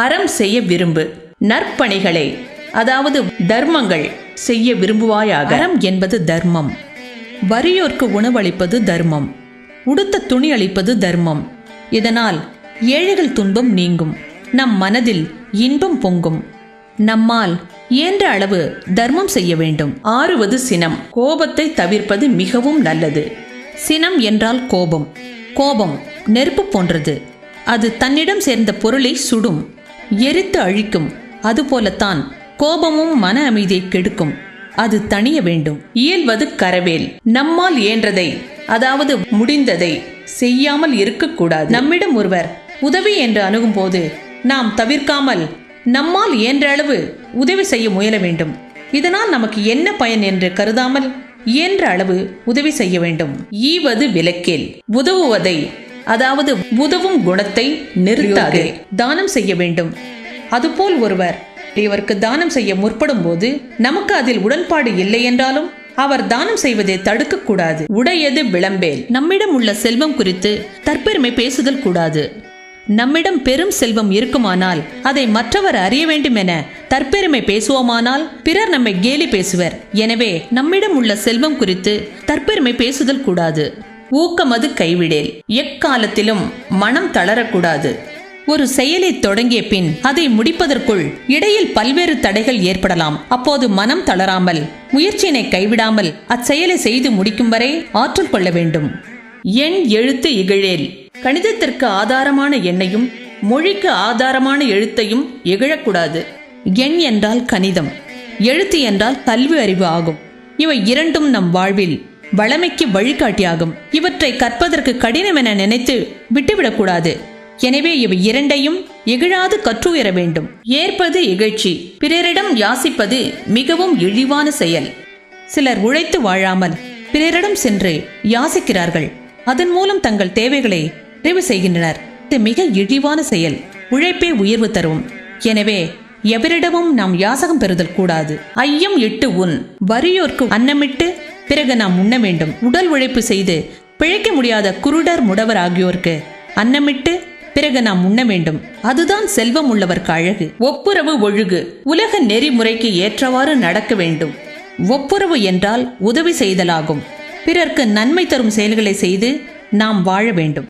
அறம் செய்ய விரும்பு, நற்பணிகளை அதாவது தர்மங்கள் செய்ய விரும்புவாயாக. அறம் என்பது தர்மம். வறியோர்க்கு உணவளிப்பது தர்மம், உடுத்த துணி அளிப்பது தர்மம். இதனால் ஏழைகள் துன்பம் நீங்கும், நம் மனதில் இன்பம் பொங்கும். நம்மால் இயன்ற அளவு தர்மம் செய்ய வேண்டும். ஆறுவது சினம், கோபத்தை தவிர்ப்பது மிகவும் நல்லது. சினம் என்றால் கோபம். கோபம் நெருப்பு போன்றது. அது தன்னிடம் சேர்ந்த பொருளை சுடும், எரித்து அழிக்கும். அதுபோலத்தான் கோபமும் மன அமைதியை கெடுக்கும். அது தணிய வேண்டும். இயல்வது கரவேல், நம்மால் இயன்றதை அதாவது முடிந்ததை செய்யாமல் இருக்கக்கூடாது. நம்மிடம் ஒருவர் உதவி என்று அணுகும் போது நாம் தவிர்க்காமல் நம்மால் இயன்ற அளவு உதவி செய்ய முயல வேண்டும். இதனால் நமக்கு என்ன பயன் என்று கருதாமல் இயன்ற அளவு உதவி செய்ய வேண்டும். ஈவது விலக்கேல், உதவுவதை அதாவது உதவும் குணத்தை நிறுத்தாதே. தானம் செய்ய வேண்டும். அதுபோல் ஒருவர் இவருக்கு தானம் செய்ய முற்படும் போது நமக்கு அதில் உடன்பாடு இல்லை என்றாலும் அவர் தானம் செய்வதை தடுக்க கூடாது. உடையது விளம்பேல், நம்மிடம் உள்ள செல்வம் குறித்து தற்பெருமை பேசுதல் கூடாது. நம்மிடம் பெரும் செல்வம் இருக்குமானால் அதை மற்றவர் அறிய வேண்டும் என தற்பெருமை பேசுவோமானால் பிறர் நம்மை கேலி பேசுவர். எனவே நம்மிடம் உள்ள செல்வம் குறித்து தற்பெருமை பேசுதல் கூடாது. ஊக்கமது கைவிடேல், எக்காலத்திலும் மனம் தளரக்கூடாது. ஒரு செயலை தொடங்கிய பின் அதை முடிப்பதற்குள் இடையில் பல்வேறு தடைகள் ஏற்படலாம். அப்போது மனம் தளராமல் முயற்சியினை கைவிடாமல் அச்செயலை செய்து முடிக்கும் வரை ஆற்றல் கொள்ள வேண்டும். எண் எழுத்து இகழேல், கணிதத்திற்கு ஆதாரமான எண்ணையும் மொழிக்கு ஆதாரமான எழுத்தையும் இகழக்கூடாது. எண் என்றால் கணிதம், எழுத்து என்றால் கல்வி அறிவு ஆகும். இவை இரண்டும் நம் வாழ்வில் வளமைக்கு வழிகாட்டியாகும். இவற்றை கற்பதற்கு கடினம் என நினைத்து விட்டுவிடக்கூடாது. எனவே இவை இரண்டையும் இகழாது கற்றுயர வேண்டும். ஏற்பது இகழ்ச்சி, பிறரிடம் யாசிப்பது மிகவும் இழிவான செயல். சிலர் உழைத்து வாழாமல் பிறரிடம் சென்று யாசிக்கிறார்கள். அதன் மூலம் தங்கள் தேவைகளை நிறைவு செய்கின்றனர். இது மிக இழிவான செயல். உழைப்பே உயர்வு தரும். எனவே எவரிடமும் நாம் யாசகம் பெறுதல் கூடாது. ஐயம் இட்டு உன், வறியோர்க்கு அன்னமிட்டு பிறகு நாம் உண்ண வேண்டும். உடல் உழைப்பு செய்து பிழைக்க முடியாத குருடர் முடவர் ஆகியோருக்கு அன்னமிட்டு பிறகு நாம் உண்ண வேண்டும். அதுதான் செல்வம் உள்ளவர்க்கு அழகு. ஒப்புரவு ஒழுகு, உலக நெறிமுறைக்கு ஏற்றவாறு நடக்க வேண்டும். ஒப்புரவு என்றால் உதவி செய்தலாகும். பிறர்க்கு நன்மை தரும் செயல்களை செய்து நாம் வாழ வேண்டும்.